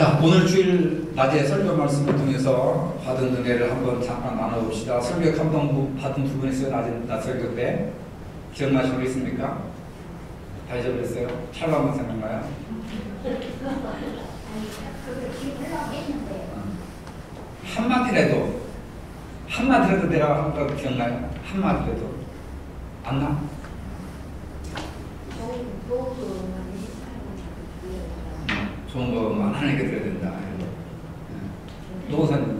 자, 오늘 주일 낮에 설교 말씀을 통해서 받은 은혜를 한번 잠깐 나눠봅시다. 설교 감동 받은 부분 있어요? 낮 설교 때 기억나시는 거 있습니까? 다 잊어버렸어요? 찰나만 생각나요? 한마디라도 내가 한 거 기억나요? 한마디라도 안 나? 좋은 거만 하나님께 드려야 된다. 노사님,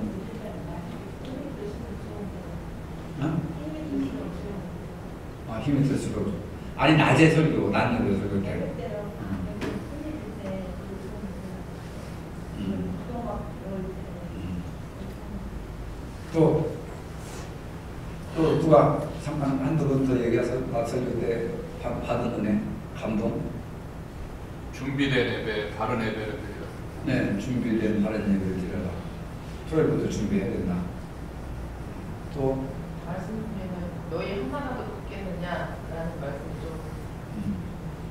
힘이 들수록 아니 낮에 설교, 낮에 설교 때. 또 누가 잠깐 한두 번 더 얘기해서 낮 설교 때 받은 은혜, 감동. 준비된 예배, 바른 예배를 드리라. 네, 준비된 바른 예배를 드려라. 토요일부터 준비해야 된다. 또 말씀 중에는 너희 한마디도 듣겠느냐라는 말씀이 좀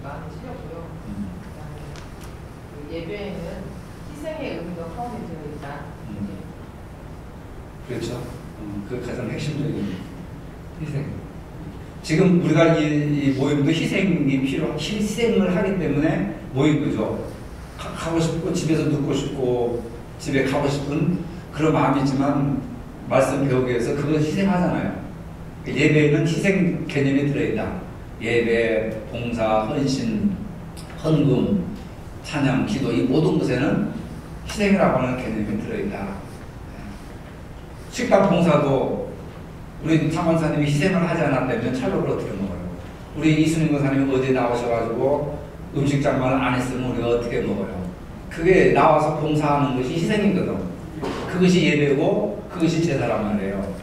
많이 실렸고요. 그 예배에는 희생의 의미가 포함이 되어 있다. 그렇죠. 그 가장 핵심적인 희생. 지금 우리가 이 모임도 희생을 하기 때문에 모인 거죠. 가고 싶고 집에서 눕고 싶고 집에 가고 싶은 그런 마음이 있지만 말씀 배우기 위해서 그걸 희생하잖아요. 예배에는 희생 개념이 들어있다. 예배, 봉사, 헌신, 헌금, 찬양, 기도 이 모든 것에는 희생이라고 하는 개념이 들어있다. 식당 봉사도 우리 창원사님이 희생을 하지 않았다면 찰로를 어떻게 먹어요? 우리 이순인 권사님이 어제 나오셔가지고 음식장만을 안 했으면 우리가 어떻게 먹어요? 그게 나와서 봉사하는 것이 희생이거든. 그것이 예배고 그것이 제사란 말이에요.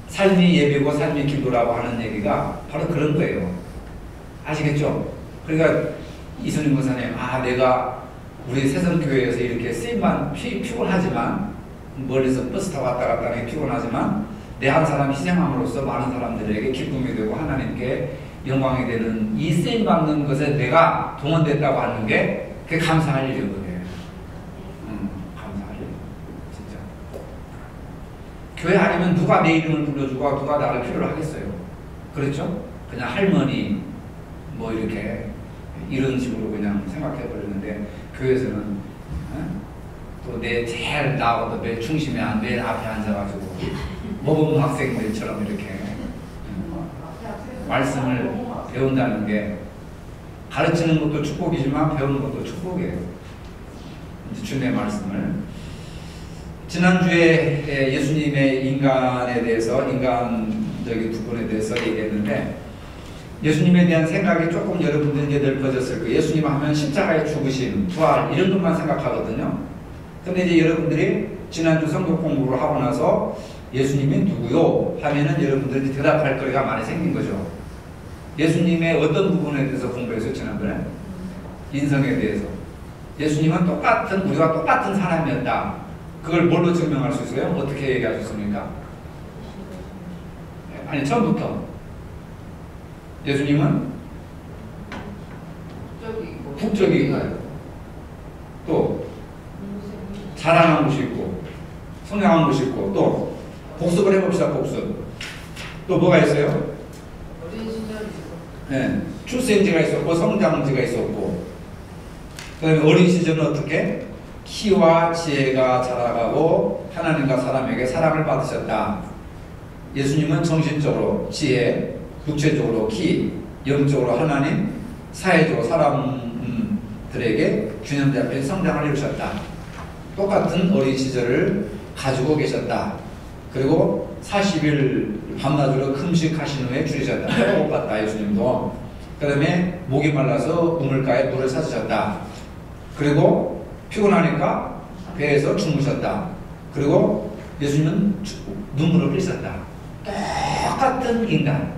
삶이 예배고 삶이 기도라고 하는 얘기가 바로 그런 거예요. 아시겠죠? 그러니까 이순인 권사님, 내가 우리 세성교회에서 이렇게 쓰임만 피곤하지만 멀리서 버스 타고 왔다 갔다 하는 게 피곤하지만 내 한 사람 희생함으로써 많은 사람들에게 기쁨이 되고 하나님께 영광이 되는 이 쓰임 받는 것에 내가 동원됐다고 하는 게 그게 감사할 일이거든요. 감사할 일. 진짜. 교회 아니면 누가 내 이름을 불러주고 누가 나를 필요로 하겠어요. 그렇죠? 그냥 할머니 뭐 이렇게 이런 식으로 그냥 생각해 버리는데 교회에서는 또 내 제일 나하고도 매일 중심에 매일 앞에 앉아가지고 모범 학생들처럼 이렇게 말씀을 배운다는 게 가르치는 것도 축복이지만 배우는 것도 축복이에요. 주님의 말씀을. 지난주에 예수님의 인간에 대해서 인간적인 부분에 대해서 얘기했는데 예수님에 대한 생각이 조금 여러분들에게 넓어졌을 거예요. 예수님 하면 십자가의 죽으심, 부활 이런 것만 생각하거든요. 근데 이제 여러분들이 지난주 성경 공부를 하고 나서 예수님이 누구요? 하면은 여러분들이 대답할 거리가 많이 생긴 거죠. 예수님의 어떤 부분에 대해서 공부했어요, 지난번에? 인성에 대해서. 예수님은 우리가 똑같은 사람이었다. 그걸 뭘로 증명할 수 있어요? 어떻게 얘기하셨습니까? 아니, 처음부터. 예수님은 국적이 있고, 또 자랑한 것이 있고, 성장한 것이 있고, 또 복습을 해봅시다. 복습. 또 뭐가 있어요? 어린 시절이죠. 네, 출생지가 있었고 성장지가 있었고 그다음에 어린 시절은 어떻게? 키와 지혜가 자라가고 하나님과 사람에게 사랑을 받으셨다. 예수님은 정신적으로 지혜, 육체적으로 키, 영적으로 하나님, 사회적으로 사람들에게 균형 잡힌 성장을 이루셨다. 똑같은 어린 시절을 가지고 계셨다. 그리고 40일 밤낮으로 금식하신 후에 줄이셨다. 못 봤다 예수님도. 그 다음에 목이 말라서 우물가에 물을 사주셨다. 그리고 피곤하니까 배에서 주무셨다. 그리고 예수님은 눈물을 흘리셨다. 똑같은 인간.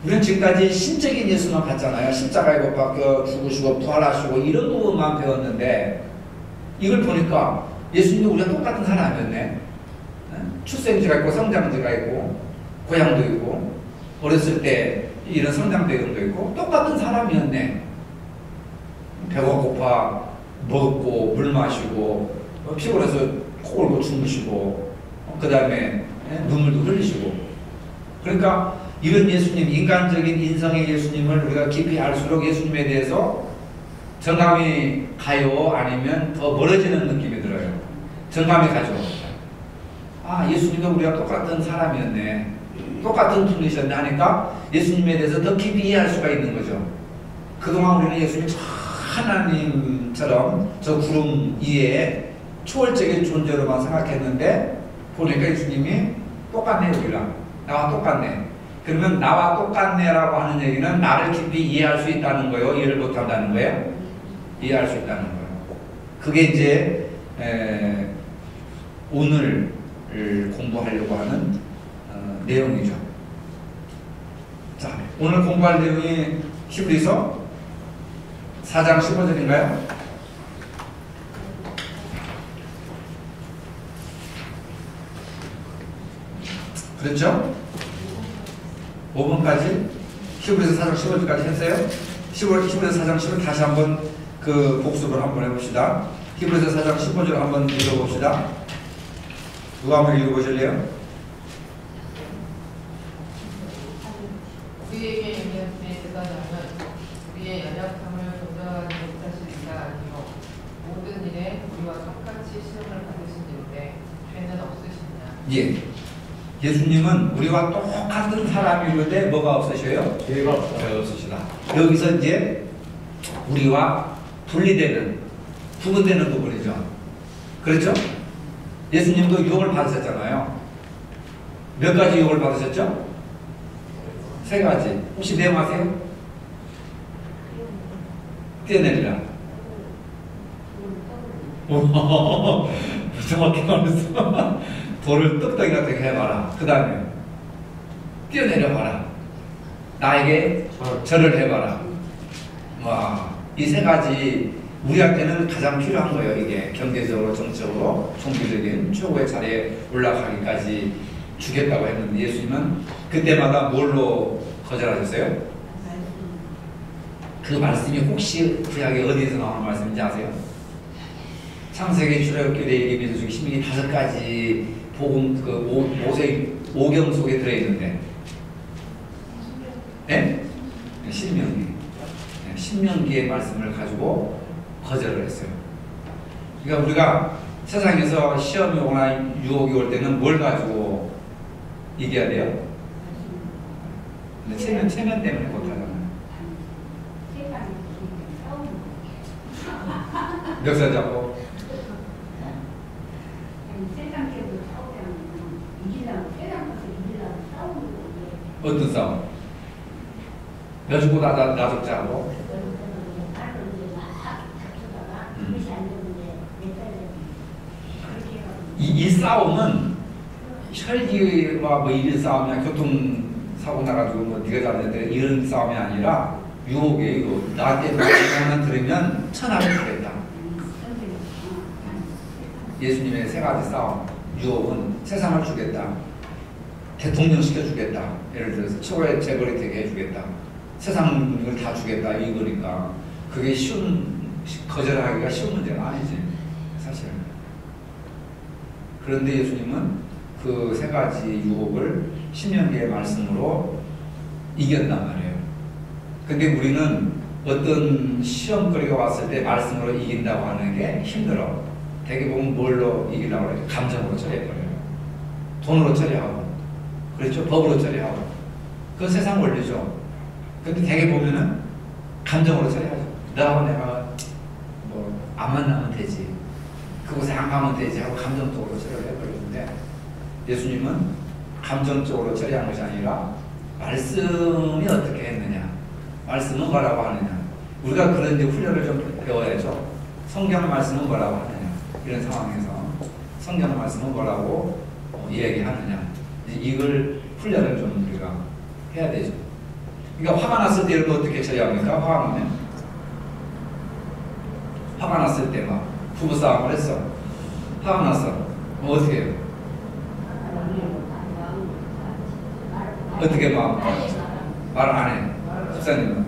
우리는 지금까지 신적인 예수만 봤잖아요. 십자가에 못 박혀 죽으시고 부활하시고 이런 부분만 배웠는데 이걸 보니까 예수님도 우리가 똑같은 사람이었네. 출생지가 있고 성장지가 있고 고향도 있고 어렸을 때 이런 성장 배경도 있고 똑같은 사람이었네. 배가 고파 먹고 물 마시고 피곤해서 코 골고 주무시고 그 다음에 눈물도 흘리시고. 그러니까 이런 예수님, 인간적인 인성의 예수님을 우리가 깊이 알수록 예수님에 대해서 정감이 가요? 아니면 더 멀어지는 느낌이 들어요? 정감이 가죠. 아, 예수님과 우리가 똑같은 사람이었네, 똑같은 분이셨네 하니까 예수님에 대해서 더 깊이 이해할 수가 있는 거죠. 그동안 우리는 예수님 하나님처럼 저 구름 위에 초월적인 존재로만 생각했는데 보니까 예수님이 똑같네, 우리랑. 나와 똑같네. 그러면 나와 똑같네라고 하는 얘기는 나를 깊이 이해할 수 있다는 거예요? 이해를 못한다는 거예요? 이해할 수 있다는 거예요. 그게 이제 오늘 공부하려고 하는 내용이죠. 자, 오늘 공부할 내용이 히브리서 4장 15절인가요? 그렇죠? 5번까지 히브리서 4장 15절까지 했어요? 히브리서 4장 15절 다시 한번 그 복습을 한번 해봅시다. 히브리서 4장 15절 한번 읽어봅시다. 누가 한번 읽어보실래요? 우리에게 연약함에 드러나면 우리의 연약함을 동정하는 못하시리라 아니요 모든 일에 우리와 똑같이 시험을 받으시는데 죄는 없으시냐. 예. 예수님은 우리와 똑같은 사람이는데 뭐가 없으셔요? 죄가 없다. 죄가 없으시다. 여기서 이제 우리와 분리되는, 구분되는 부분이죠. 그렇죠? 예수님도 유혹을 받으셨잖아요. 몇 가지 유혹을 받으셨죠? 3가지. 혹시 내용 아세요? 뛰어내리라. 정확히 말했어. 돌을 떡떡이 같게 해봐라. 그 다음에 뛰어내려봐라. 나에게 절을 해봐라. 와, 이 3가지 우리한테는 가장 필요한 거예요. 이게 경제적으로, 정적으로, 종교적인 최고의 자리에 올라가기까지 주겠다고 했는데 예수님은 그때마다 뭘로 거절하셨어요? 그 말씀이 혹시 구약에 어디에서 나오는 말씀인지 아세요? 창세기, 출애굽기, 레위기, 민수기, 신명기 5가지 복음 그 모세의 오경 속에 들어있는데, 네? 신명기. 네, 신명기의 말씀을 가지고 거절을 했어요. 그러니까 우리가 세상에서 시험이 오거나 유혹이 올 때는 뭘 가지고 이겨야 돼요? 근데 체면 때문에 못하잖아요. 멱살 잡고. 어떤 싸움? 너 죽고 나 죽자 하고. 이 싸움은 혈기와 뭐 이런 싸움이나 교통사고 나가지고 뭐 네가 잘했는데 이런 싸움이 아니라 유혹이에요. 이거. 나한테 말만 들으면 천하를 주겠다. 예수님의 3가지 싸움. 유혹은 세상을 주겠다. 대통령 시켜주겠다. 예를 들어서 최고의 재벌이 되게 해주겠다. 세상을 다 주겠다. 이거니까 그게 거절하기가 쉬운 문제가 아니지 사실. 그런데 예수님은 그 3가지 유혹을 신명기의 말씀으로 이겼단 말이에요. 근데 우리는 어떤 시험거리가 왔을 때 말씀으로 이긴다고 하는 게 힘들어. 되게 보면 뭘로 이기려고 해요? 감정으로 처리해버려요. 돈으로 처리하고, 그렇죠? 법으로 처리하고. 그건 세상 원리죠. 근데 되게 보면은 감정으로 처리하죠. 너하고 내가 뭐 안 만나면 되지, 그곳에 안 가면 되지 하고 감정적으로 처리를 해버리는데 예수님은 감정적으로 처리한 것이 아니라 말씀이 어떻게 했느냐, 말씀은 뭐라고 하느냐. 우리가 그런 이제 훈련을 좀 배워야죠. 성경 말씀은 뭐라고 하느냐. 이런 상황에서 성경 말씀은 뭐라고 이야기하느냐. 이걸 훈련을 좀 우리가 해야 되죠. 그러니까 화가 났을 때 이런 거 어떻게 처리합니까? 화가 나면? 화가 났을 때 막 부부싸움을 했어. 화가 났어. 뭐 어떻게 해요? 어떻게 막 말을 안 해? 집사님은?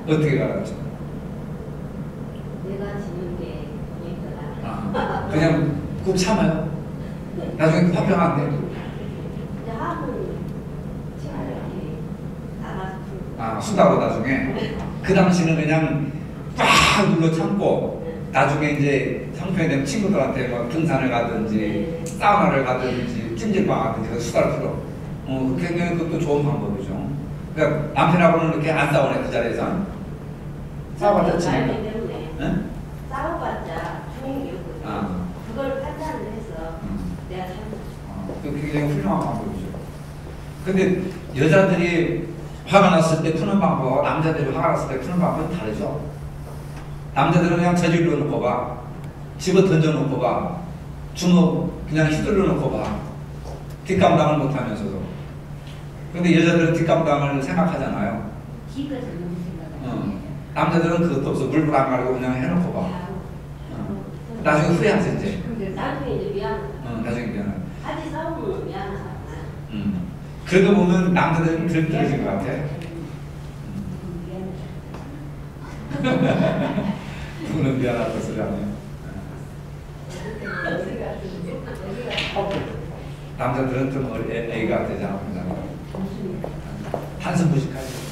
어떻게 가르쳐? 내가 지는 게 보니까 그냥 꾹 참아요. 나중에 화평 안 돼. 이제 하면 친구들이 나가서 수다로 나중에. 그 당시는 그냥 꽉 눌러 참고 나중에 이제 형편이 되면 친구들한테 막 등산을 가든지 사우나를 가든지 찜질방 가든지 그 수다를 풀어. 굉장히 그것도 좋은 방법이죠. 그러니까 남편하고는 이렇게 안 싸우네 그 자리에서. 싸워봤자 치니까. 말기 때문에 응? 싸워봤자 좋은 게 없거든요. 그걸 판단을 해서 내가 참 그 굉장히 훌륭한 방법이죠. 근데 여자들이 화가 났을 때 푸는 방법과 남자들이 화가 났을 때 푸는 방법은 다르죠. 남자들은 그냥 저질러 놓고 봐. 집어 던져 놓고 봐. 주먹 그냥 휘둘러 놓고 봐. 뒷감당을 못하면서도. 근데 여자들은 뒷감당을 생각하잖아요. 기가 좀 생각을 남자들은 그것도 없어. 물불 안 가리고 그냥 해놓고 봐. 나중에 후회하지 이제. 나중에 이제 미안하다. 나중에 미안하다. 같이 싸우면 미안하다. 그래도 보면 남자들은 들뜨러진 것 같아. 누구는 미안하다 소리 안 해요. 남자들은 좀 애가 되잖아. 한숨 무식하지.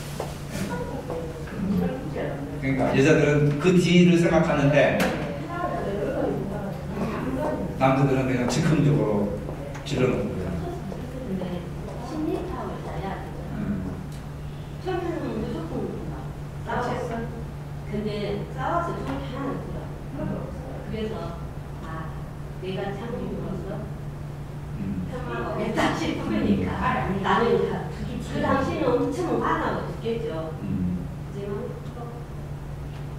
그러니까 여자들은 그 뒤를 생각하는데 남자들은 그냥 즉흥적으로 질러놓고 그냥. 근데 심리타워를 짜야 처음에는 무조건 싸웠어. 근데 싸워서 좀 편하더라. 그래서 내가 참으로서 평화하겠다 싶으니까 나는 그 당시에는 엄청 화나고 죽겠죠.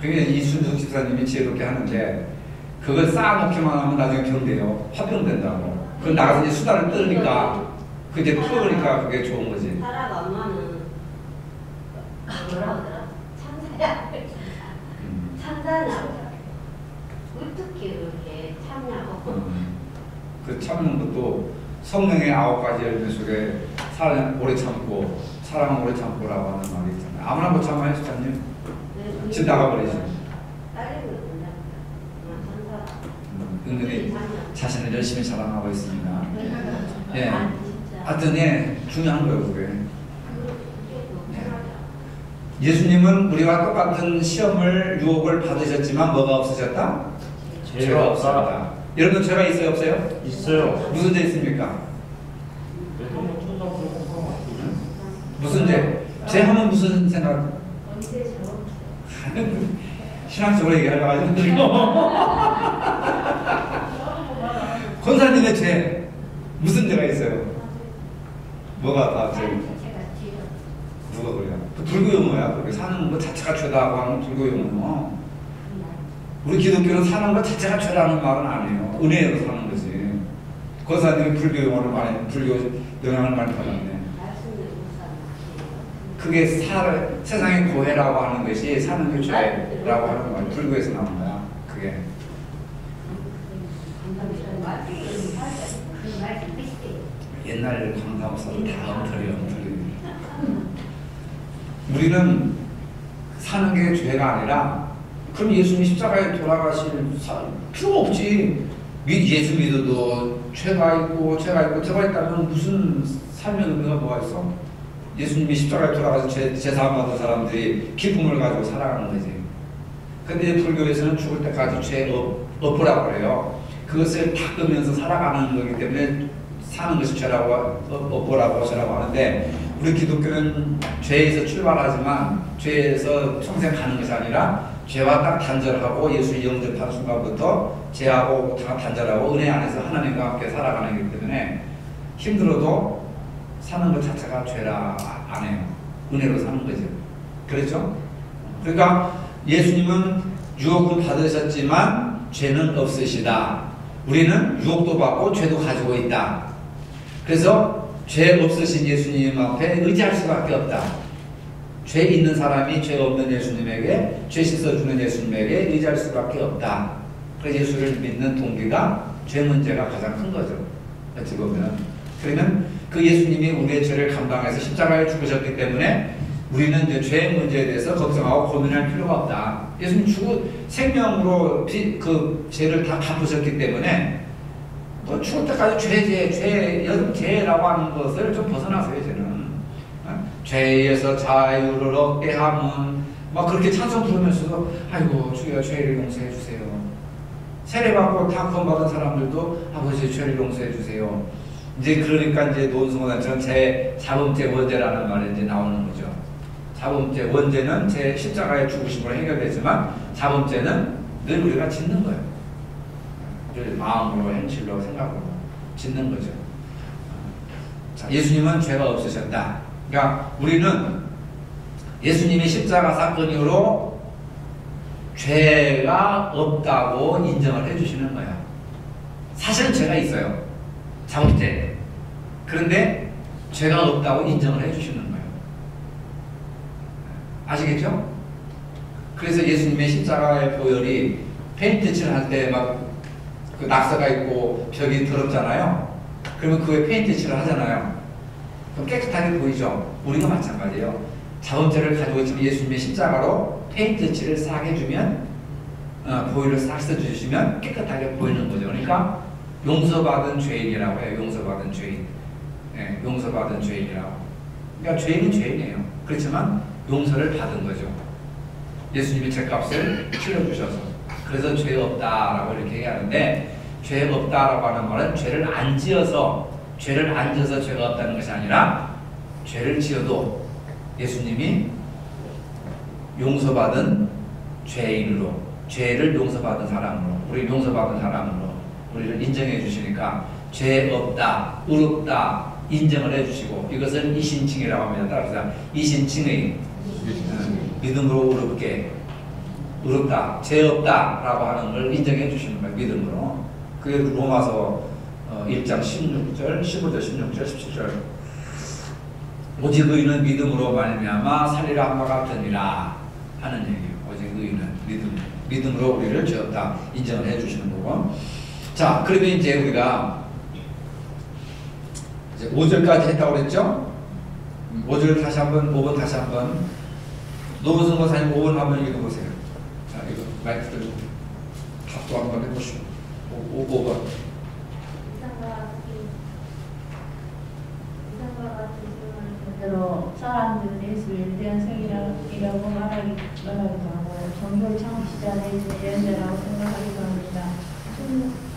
그게 이순숙 집사님이 지혜롭게 하는데 그걸 쌓아놓기만 하면 나중에 병돼요. 화병된다고. 그걸 나가서 이제 수다를 떨으니까 그 이제 풀으니까 그게 좋은 거지. 사라가 엄마는 뭐라 하더라? 참사야. 참사냐고. 어떻게 그렇게 참냐고. 그 참는 것도 성령의 9가지 열매 속에 사람 오래 참고 사랑은 오래 참고라고 하는 말이 있잖아요. 아무나 못 참아요, 집사님. 집 나가버리지. 은근히 자신을 열심히 자랑하고 있습니다. 예. 하여튼 예, 중요한 거예요, 그게. 예. 예수님은 우리와 똑같은 시험을 유혹을 받으셨지만 뭐가 없으셨다? 죄가 없었다. 여러분 죄가 있어요, 없어요? 있어요. 무슨 죄 있습니까? 무슨 죄? 죄 하면 무슨 생각? 신앙적으로 얘기하려고 하시는데 권사님의 죄 무슨 죄가 있어요? 뭐가 다 죄? 누가 그래요? 그 불교 용어야. 그렇게 사는 것 자체가 죄다고 하는 불교 용어. 우리 기독교는 사는 것 자체가 죄라는 말은 아니에요. 은혜로 사는 거지. 권사님이 불교 용어를 많이, 불교 영향을 많이 받았네. 그게 세상의 고해라고 하는 것이 사는 게 죄라고 하는 거야. 불교에서 나온 거야. 그게. 옛날 강사무소는 다 엉터리. 우리는 사는 게 죄가 아니라 그럼 예수님 십자가에 돌아가실 필요가 없지. 예수 믿어도 죄가 있고 죄가 있다면 무슨 삶의 의미가 뭐가 있어? 예수님이 십자가에 돌아가서 제사함 받은 사람들이 기쁨을 가지고 살아가는 거지. 근데 불교에서는 죽을 때까지 죄 엎으라고 그래요. 그것을 닦으면서 살아가는 거기 때문에 사는 것이 죄라고 엎으라고 하는데 우리 기독교는 죄에서 출발하지만 죄에서 평생 가는 것이 아니라 죄와 딱 단절하고 예수를 영접한 순간부터 죄하고 다 단절하고 은혜 안에서 하나님과 함께 살아가는 거기 때문에 힘들어도 사는 것 자체가 죄라 안 해요. 은혜로 사는 거죠. 그렇죠? 그러니까 예수님은 유혹은 받으셨지만 죄는 없으시다. 우리는 유혹도 받고 죄도 가지고 있다. 그래서 죄 없으신 예수님 앞에 의지할 수밖에 없다. 죄 있는 사람이 죄 없는 예수님에게, 죄 씻어주는 예수님에게 의지할 수밖에 없다. 그래서 예수를 믿는 동기가 죄 문제가 가장 큰 거죠. 어찌 보면. 그러면 그 예수님이 우리의 죄를 감당해서 십자가에 죽으셨기 때문에 우리는 이제 죄 문제에 대해서 걱정하고 고민할 필요가 없다. 예수님 생명으로 그 죄를 다 갚으셨기 때문에 뭐 죽을 때까지 죄라고 하는 것을 좀 벗어나세요, 이제는. 죄에서 자유를 얻게 함은 막 그렇게 찬송 부르면서도 아이고 주여 죄를 용서해 주세요. 세례받고 다 구원받은 사람들도 아버지 죄를 용서해 주세요. 이제 그러니까 이제 노은승원처럼 제 자범죄 원죄라는 말이 이제 나오는 거죠. 자범죄 원죄는 제 십자가의 죽으심으로 해결되지만 자범죄는 늘 우리가 짓는 거예요. 늘 마음으로 행실로 생각으로 짓는 거죠. 자, 예수님은 죄가 없으셨다. 그러니까 우리는 예수님의 십자가 사건 이후로 죄가 없다고 인정을 해주시는 거야. 사실은 죄가 있어요. 자범죄. 그런데 죄가 없다고 인정을 해주시는 거예요. 아시겠죠? 그래서 예수님의 십자가의 보혈이 페인트 칠할 때 막 그 낙서가 있고 벽이 더럽잖아요. 그러면 그에 페인트 칠을 하잖아요. 그럼 깨끗하게 보이죠? 우리가 마찬가지예요. 자범죄를 가지고 있지만 예수님의 십자가로 페인트 칠을 싹 해주면 보혈을 싹 써주시면 깨끗하게 보이는 거죠. 그러니까 용서받은 죄인이라고 해요. 용서받은 죄인. 네, 용서받은 죄인이라고. 그러니까 죄인은 죄인이에요. 그렇지만 용서를 받은 거죠. 예수님이 죄값을 치러주셔서. 그래서 죄 없다라고 이렇게 얘기하는데, 죄 없다라고 하는 말은 죄를 안 지어서 죄가 없다는 것이 아니라 죄를 지어도 예수님이 용서받은 죄인으로, 죄를 용서받은 사람으로, 우리 용서받은 사람으로 우리를 인정해 주시니까 죄 없다, 의롭다 인정을 해 주시고, 이것을 이신칭이라고 합니다. 따라서 이신칭의 믿음으로 의롭다, 죄 없다라고 하는 걸 인정해 주시는 거예요. 믿음으로. 그게 로마서 1장 16절, 15절, 16절, 17절. 오직 의인은 믿음으로 말미암아 살리라 한 바 같으니라 하는 얘기예요. 오직 의인은 믿음으로 우리를 죄 없다 인정을 해 주시는 거고. 자, 그러면 이제 우리가 이제 5절까지 했다고 그랬죠? 5절 다시 한번, 5번 다시 한번. 노무선 권사님 5번 한번 읽어보세요. 자, 이거 마이크 들고 답도 한번 해보시오. 5번. 대로 사람들은 예수를 위대한 성이라고 말하기도 하고 종교 창시자 예수의 연대라고 생각하기도 합니다.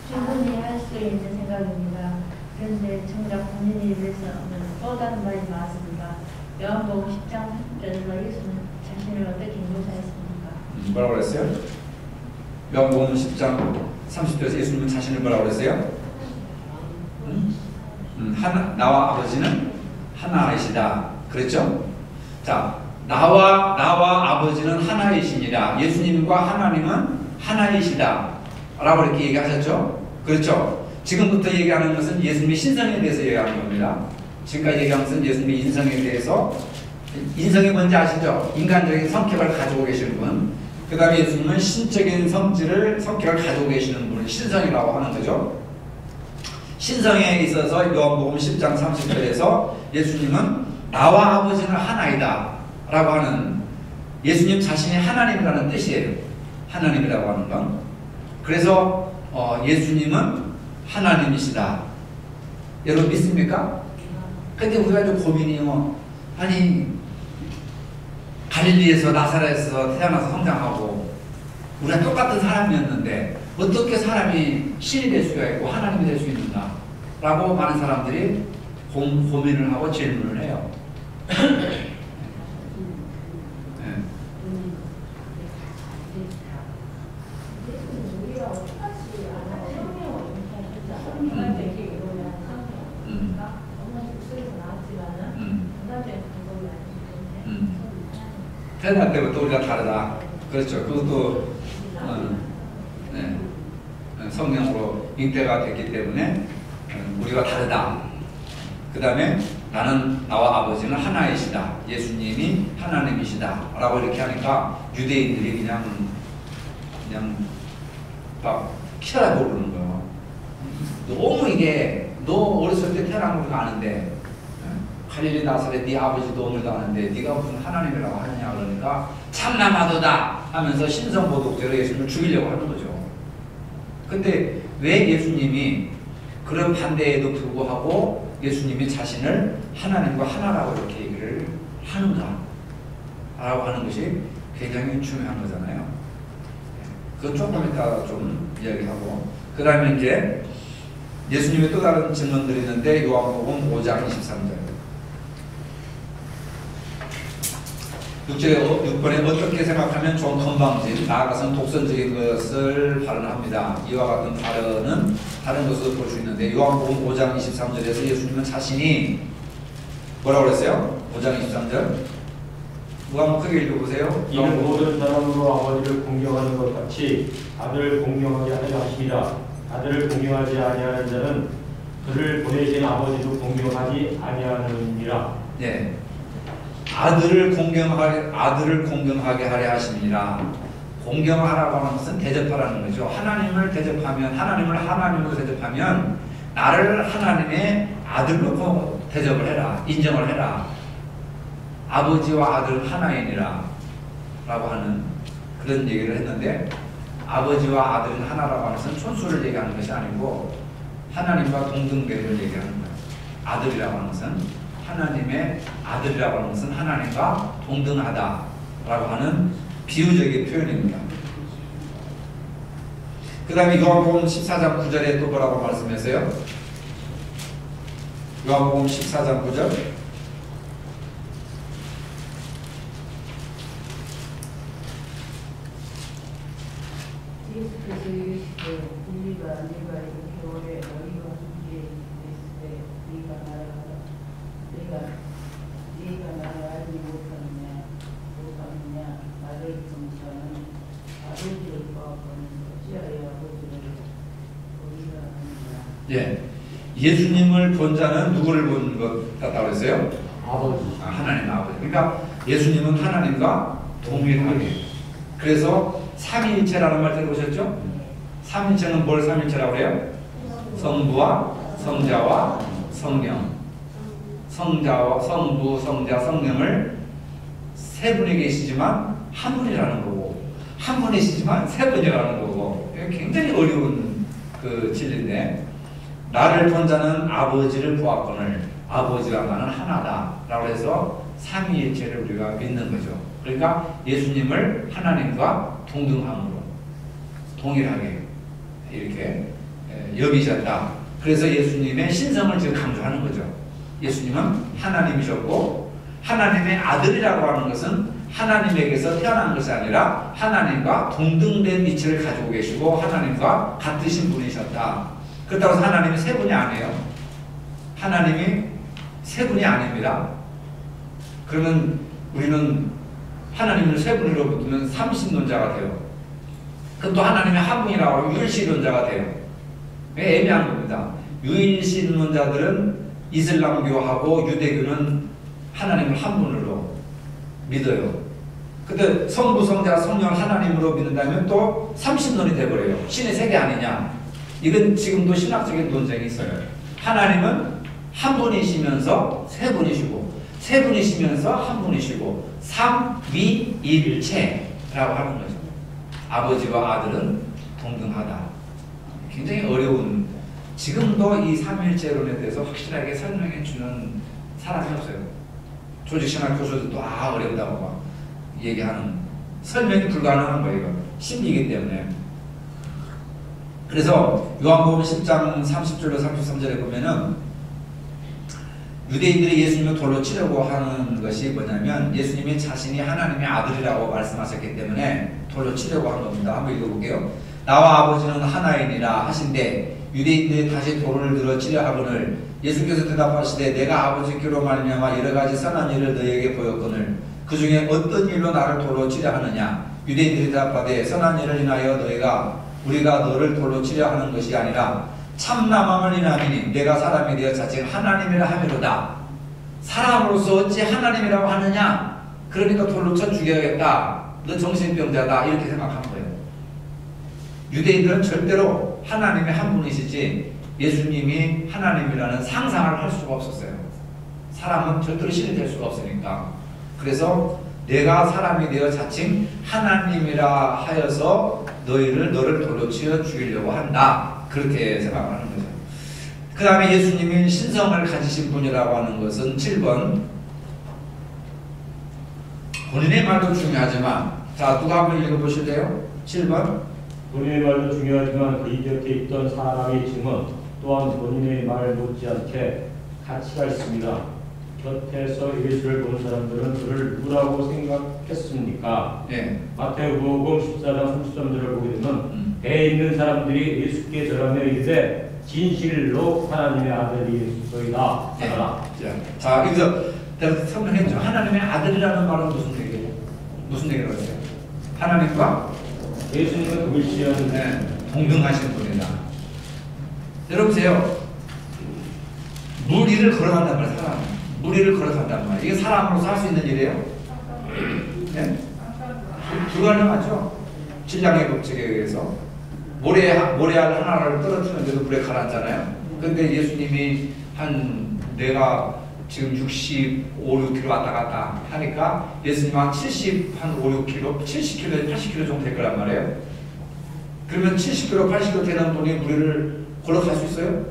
충분히 할 수 있는 생각입니다. 그런데 정작 본인에 대해서는 또 다른 말이 많습니다. 요한복음 10장 30절에서 예수는 자신을 어떻게 묘사했습니까? 뭐라고 그랬어요? 요한복음 10장 30절에서 예수님은 자신을 뭐라고 그랬어요? 나와 아버지는 하나이시다. 그랬죠? 자, 나와 아버지는 하나이시니라. 예수님과 하나님은 하나이시다. 라고 이렇게 얘기하셨죠? 그렇죠? 지금부터 얘기하는 것은 예수님의 신성에 대해서 얘기하는 겁니다. 지금까지 얘기한 것은 예수님의 인성에 대해서. 인성이 뭔지 아시죠? 인간적인 성격을 가지고 계시는 분. 그 다음에 예수님은 신적인 성격을 가지고 계시는 분을 신성이라고 하는 거죠. 신성에 있어서 요한복음 10장 30절에서 예수님은 나와 아버지는 하나이다 라고 하는, 예수님 자신이 하나님이라는 뜻이에요. 하나님이라고 하는 건. 그래서 예수님은 하나님이시다. 여러분 믿습니까? 근데 우리가 좀 고민이 아니 갈릴리에서 나사렛에서 태어나서 성장하고 우리가 똑같은 사람이었는데 어떻게 사람이 신이 될 수가 있고 하나님이 될 수 있는가? 라고 많은 사람들이 고민을 하고 질문을 해요. 태어날 때부터 우리가 다르다. 그렇죠. 그것도 성령으로 잉태가 됐기 때문에 우리가 다르다. 그 다음에 나와 아버지는 하나이시다. 예수님이 하나님이시다. 라고 이렇게 하니까 유대인들이 그냥 막 키라고 그러는 거예요. 너무 이게 너 어렸을 때 태어난 걸 아는데 갈릴리 나사렛 네 아버지도 오늘도 아는데 네가 무슨 하나님이라고 하느냐 그러니까 참남하도다 하면서 신성모독죄로 예수님을 죽이려고 하는 거죠. 근데 왜 예수님이 그런 반대에도 불구하고 예수님이 자신을 하나님과 하나라고 이렇게 얘기를 하는가 라고 하는 것이 굉장히 중요한 거잖아요. 그건 조금 이따 좀 이야기하고, 그 다음에 이제 예수님의 또 다른 질문들이 있는데 요한복음 5장 23절 6번에 어떻게 생각하면 좀 건방진 나아가서는 독선적인 것을 발언합니다. 이와 같은 발언은 다른 것으로 볼 수 있는데 요한복음 5장 23절에서 예수님은 자신이 뭐라고 그랬어요? 5장 23절 누가 한번 크게 읽어보세요. 이는 모든 사람으로 아버지를 공경하는 것 같이 아들을 공경하게 하려 하심이라. 아들을 공경하지 아니하는 자는 그를 보내신 아버지도 공경하지 아니하느니라. 네. 아들을 공경하게 하려 하심이라. 공경하라고 하는 것은 대접하라는 거죠. 하나님을 대접하면, 하나님을 하나님으로 대접하면 나를 하나님의 아들로 대접을 해라, 인정을 해라. 아버지와 아들은 하나이니라 라고 하는 그런 얘기를 했는데, 아버지와 아들은 하나라고 하는 것은 촌수를 얘기하는 것이 아니고 하나님과 동등되를 얘기하는 거예요. 아들이라고 하는 것은, 하나님의 아들이라고 하는 것은 하나님과 동등하다라고 하는 비유적인 표현입니다. 그 다음에 요한복음 14장 9절에 또 뭐라고 말씀했어요? 요한복음 14장 9절 예수께서 이르시되 우리가 네가 이렇게 오래 너희와 함께 있을 때 네가 나를 알지 못하느냐 나를 통치하는 아버지를 보았거늘 어찌하여 아버지를 보리라 하느냐. 예, 예수님을 본 자는 누구를 본 것 같다고 그랬어요? 아버지. 하나님 아버지. 그러니까 예수님은 하나님과 동일하게. 그래서 삼위일체라는 말 들어보셨죠? 삼위일체는 뭘 삼위일체라고 해요? 성부와 성자와 성령. 성부, 성자, 성령을 세 분이 계시지만 한 분이라는 거고, 한 분이시지만 세 분이라는 거고, 굉장히 어려운 그 진리인데, 나를 본 자는 아버지를 보았거늘 아버지와 나는 하나다 라고 해서 삼위일체를 우리가 믿는 거죠. 그러니까 예수님을 하나님과 동등함으로 동일하게 이렇게 여기셨다. 그래서 예수님의 신성을 지금 강조하는 거죠. 예수님은 하나님이셨고, 하나님의 아들이라고 하는 것은 하나님에게서 태어난 것이 아니라 하나님과 동등된 이치를 가지고 계시고 하나님과 같으신 분이셨다. 그렇다고 해서 하나님이 세 분이 아니에요. 하나님이 세 분이 아닙니다. 그러면 우리는 하나님을 세 분으로 붙으면 삼신론자가 돼요. 그럼 또 하나님이 한 분이라고 하면 유일신론자가 돼요. 애매한 겁니다. 유일신론자들은 이슬람교하고 유대교는 하나님을 한 분으로 믿어요. 근데 성부, 성자, 성령 하나님으로 믿는다면 또 삼신론이 돼버려요. 신의 세계 아니냐. 이건 지금도 신학적인 논쟁이 있어요. 하나님은 한 분이시면서 세 분이시고, 세 분이시면서 한 분이시고, 삼위일체라고 하는 거죠. 아버지와 아들은 동등하다. 굉장히 어려운, 지금도 이 삼위일체론에 대해서 확실하게 설명해 주는 사람이 없어요. 조직신학 교수들도 어렵다고 막 얘기하는, 설명이 불가능한 거예요. 신비이기 때문에. 그래서 요한복음 10장 30절로 33절에 보면은 유대인들이 예수님을 돌로 치려고 하는 것이 뭐냐면, 예수님이 자신이 하나님의 아들이라고 말씀하셨기 때문에 돌로 치려고 한 겁니다. 한번 읽어볼게요. 나와 아버지는 하나이니라 하신데 유대인들이 다시 돌을 들어 치려 하거늘 예수께서 대답하시되 내가 아버지께로 말미암아 여러 가지 선한 일을 너희에게 보였거늘 그 중에 어떤 일로 나를 돌로 치려 하느냐. 유대인들이 대답하되 선한 일을 인하여 우리가 너를 돌로 치려 하는 것이 아니라 참남함을 인하이니 내가 사람이 되어 자칭 하나님이라 하미로다. 사람으로서 어찌 하나님이라고 하느냐. 그러니까 돌로 쳐 죽여야겠다. 너 정신병자다. 이렇게 생각한 거예요. 유대인들은 절대로 하나님이 한 분이시지 예수님이 하나님이라는 상상을 할 수가 없었어요. 사람은 절대로 신이 될 수가 없으니까. 그래서 내가 사람이 되어 자칭 하나님이라 하여서 너를 도로치어 죽이려고 한다. 그렇게 생각하는 거죠. 그 다음에 예수님이 신성을 가지신 분이라고 하는 것은 7번. 본인의 말도 중요하지만, 자, 누가 한번 읽어보실래요? 7번. 본인의 말도 중요하지만 그이 곁에 있던 사람의 증언 또한 본인의 말 못지않게 가치가 있습니다. 곁에서 예수를 본 사람들은 그를 누구라고 생각했습니까? 네. 마태복음 14장 33절을 보게 되면 배에 있는 사람들이 예수께 절하며 이르되 진실로 하나님의 아들이 예수소이다 하더라. 자, 여기서 내가 설명했죠. 하나님의 아들이라는 말은 무슨 얘기예요? 무슨 얘기를 하세요? 하나님과 예수님은 동일시한 동등하신 분이다. 여러분 보세요. 물 위를 걸어간단 말이에요. 사람. 물 위를 걸어간단 말이에요. 이게 사람으로서 할 수 있는 일이에요? 네? 불가능하죠. 질량의 법칙에 의해서 모래알 하나를 떨어뜨리는데도 물에 가라앉잖아요. 근데 예수님이 내가 지금 65, 6kg 왔다 갔다 하니까 예수님 한 70, 한 5, 6kg, 70kg, 80kg 정도 될 거란 말이에요. 그러면 70kg, 80kg 되는 분이 물을 걸어갈 수 있어요?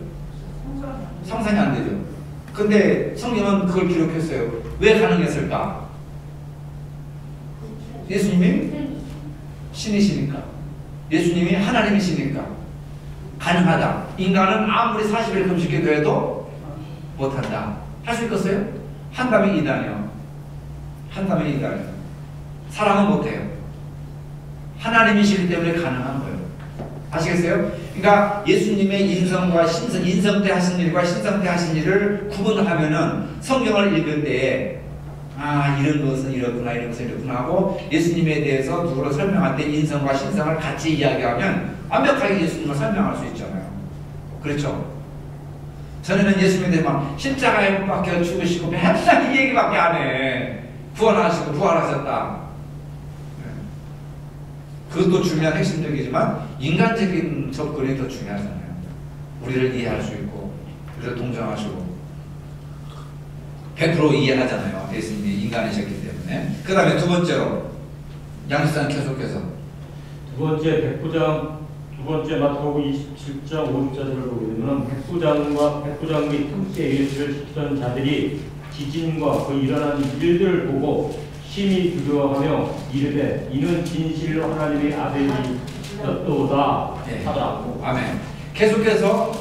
상상이 안 되죠. 근데 성경은 그걸 기록했어요. 왜 가능했을까? 예수님이 신이시니까. 예수님이 하나님이시니까. 가능하다. 인간은 아무리 40일 금식기도 해도 못한다. 할 수 있겠어요? 한다면 이단이요. 한다면 이단이요. 사람은 못해요. 하나님이시기 때문에 가능한 거예요. 아시겠어요? 그러니까 예수님의 인성 때 하신 일과 신성 때 하신 일을 구분하면은 성경을 읽을 때에 이런 것은 이렇구나, 이런 것은 이렇구나 하고 예수님에 대해서 누구로 설명할 때 인성과 신성을 같이 이야기하면 완벽하게 예수님을 설명할 수 있잖아요. 그렇죠? 전에는 예수님에 대해 막 십자가에 못 박혀 죽으시고 맨날 이 얘기밖에 안 해. 구원하시고 부활하셨다. 그것도 중요한 핵심적이지만 인간적인 접근이 더 중요하잖아요. 우리를 이해할 수 있고 우리를 동정하시고 100% 이해하잖아요. 예수님이 인간이셨기 때문에. 그 다음에 두 번째로 양식상 계속해서 두 번째 마태복음 27장 50절을 보게 되면 백부장과 및 통치에 예수를 지키던 자들이 지진과 그 일어난 일들을 보고 심히 두려워하며 이르되 이는 진실로 하나님의 아들이었도다 하더라. 아멘. 계속해서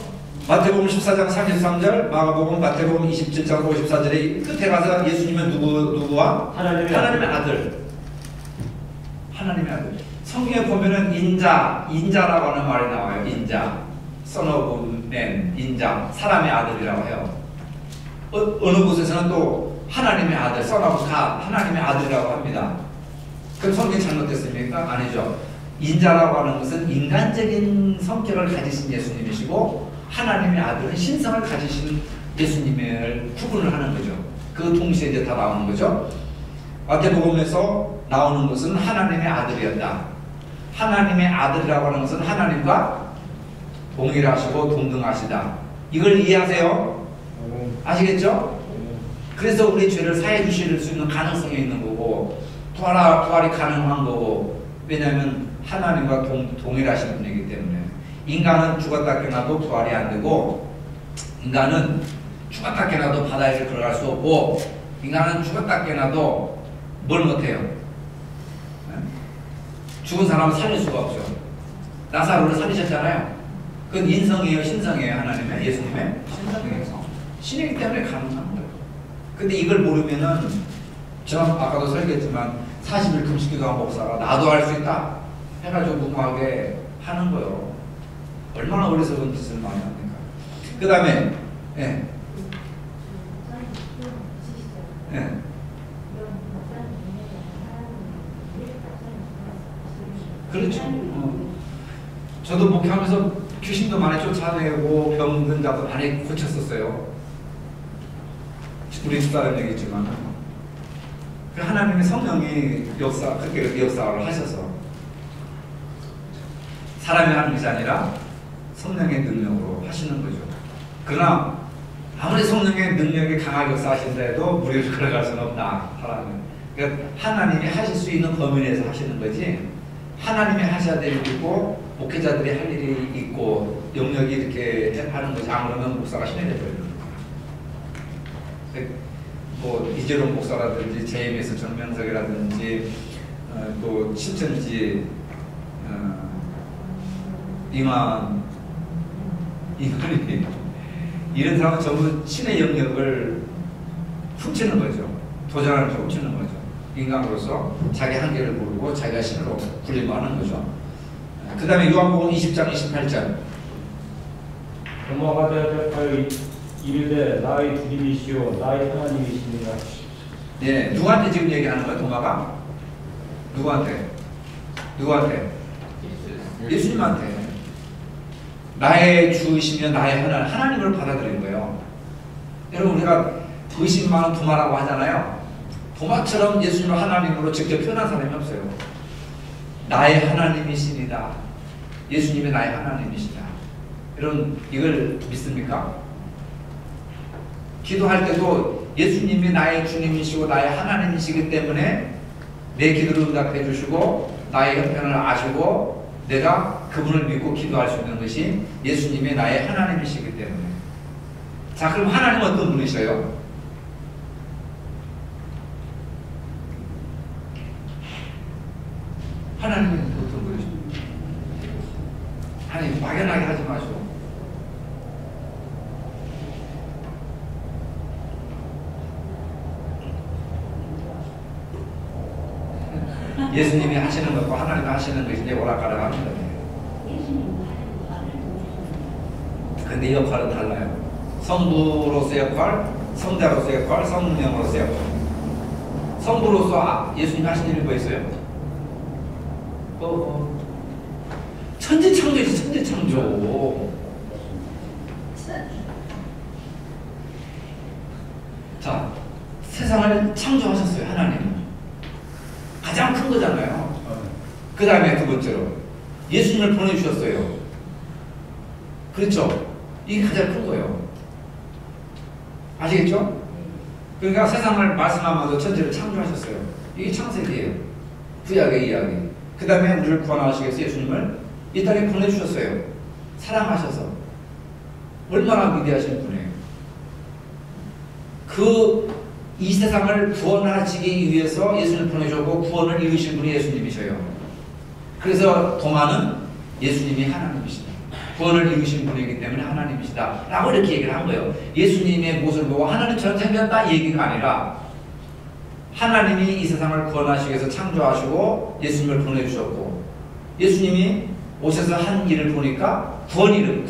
마태복음 14장 33절, 마가복음 마태복음 27장 54절에 끝에 가서 예수님은 누구와? 하나님의 아들. 하나님의 아들. 성경에 보면은 인자라고 하는 말이 나와요. 인자. Son of Man, 인자. 사람의 아들이라고 해요. 어느 곳에서는 또 하나님의 아들, Son of God, 하나님의 아들이라고 합니다. 그럼 성경이 잘못됐습니까? 아니죠. 인자라고 하는 것은 인간적인 성격을 가지신 예수님이시고 하나님의 아들은 신성을 가지신 예수님을 구분을 하는 거죠. 그 동시에 이제 다 나오는 거죠. 마태복음에서 나오는 것은 하나님의 아들이었다. 하나님의 아들이라고 하는 것은 하나님과 동일하시고 동등하시다. 이걸 이해하세요? 아시겠죠? 그래서 우리 죄를 사해 주실 수 있는 가능성이 있는 거고 부활이 가능한 거고, 왜냐하면 하나님과 동일하신 분이기 때문에. 인간은 죽었다 깨어나도 부활이 안 되고, 인간은 죽었다 깨어나도 바다에 들어갈 수 없고, 인간은 죽었다 깨어나도 뭘 못해요? 죽은 사람을 살릴 수가 없죠. 나사로를 살리셨잖아요. 그건 인성이에요, 신성이에요? 하나님의, 예수님의? 신성이에요. 신이기 때문에 가능한 거예요. 근데 이걸 모르면은, 저는 아까도 설계했지만 40일 금식기도한 목사가 나도 할 수 있다 해가지고 무모하게 하는 거예요. 얼마나 어리석은 짓을 많이 합니까? 그 다음에 그렇죠. 저도 목회하면서 귀신도 많이 쫓아내고 병든 자도 많이 고쳤었어요. 우리 집사람 얘기지만 하나님의 성령이 그렇게 역사를 하셔서 사람이 하는 것이 아니라 성령의 능력으로 하시는 거죠. 그러나 아무리 성령의 능력이 강하게 역사하신다 해도 무리를 걸어갈 수는 없다. 그러니까 하나님이 하실 수 있는 범위 내에서 하시는 거지, 하나님이 하셔야 될 일이 있고 목회자들이 할 일이 있고 영역이 이렇게 하는 것이 아무러면 목사가 신뢰돼 버리는 거예요. 뭐 이재룡 목사라든지 JMS 정명석이라든지 또 신천지 이만이 이런 사람은 전부 신의 영역을 훔치는 거죠. 도전하는 걸 훔치는 거죠. 인간으로서 자기 한계를 모르고 자기가 신으로 불림하는 거죠. 그 다음에 요한복음 20장 28절. 도마가 대답하여 이르되 나의 주님이시오 나의 하나님이시니라. 예, 누구한테 지금 얘기하는 거야, 도마가? 누구한테? 예수님한테. 나의 주이시며 나의 하나님을 받아들인 거예요. 여러분, 우리가 의심 많은 도마라고 하잖아요. 도마처럼 예수님을 하나님으로 직접 표현한 사람이 없어요. 나의 하나님이시니다. 예수님이 나의 하나님이시다. 여러분, 이걸 믿습니까? 기도할 때도 예수님이 나의 주님이시고 나의 하나님이시기 때문에 내 기도를 응답해 주시고 나의 형편을 아시고 내가 그분을 믿고 기도할 수 있는 것이 예수님이 나의 하나님이시기 때문에. 자, 그럼 하나님은 어떤 분이셔요? 하나님은 어떤 분이셔요? 아니, 막연하게 하지 마시고. 예수님이 하시는 것과 하나님이 하시는 것이 이제 오락가락 하는 거예요. 근데 역할은 달라요. 성부로서의 역할, 성자로서의 역할, 성령으로서의 역할. 성부로서 예수님이 하신 일이 뭐 있어요? 천지창조이지, 천지창조. 자, 세상을 창조하셨어요, 하나님. 가장 큰 거잖아요. 그 다음에 두 번째로 예수님을 보내주셨어요. 그렇죠? 이게 가장 큰 거예요. 아시겠죠? 그러니까 세상을 말씀하면서 천지를 창조하셨어요. 이게 창세기예요. 구약의 이야기. 그 다음에 우리를 구원하시기 위해서 예수님을 이 땅에 보내주셨어요. 사랑하셔서. 얼마나 위대하신 분이에요. 이 세상을 구원하시기 위해서 예수님을 보내주고 구원을 이루신 분이 예수님이셔요. 그래서 도마는 예수님이 하나님이시다. 구원을 이루신 분이기 때문에 하나님이시다. 라고 이렇게 얘기를 한 거예요. 예수님의 모습을 보고 하나님처럼 생겼다 이 얘기가 아니라 하나님이 이 세상을 구원하시기 위해서 창조하시고 예수님을 보내주셨고 예수님이 오셔서 한 일을 보니까 죄인을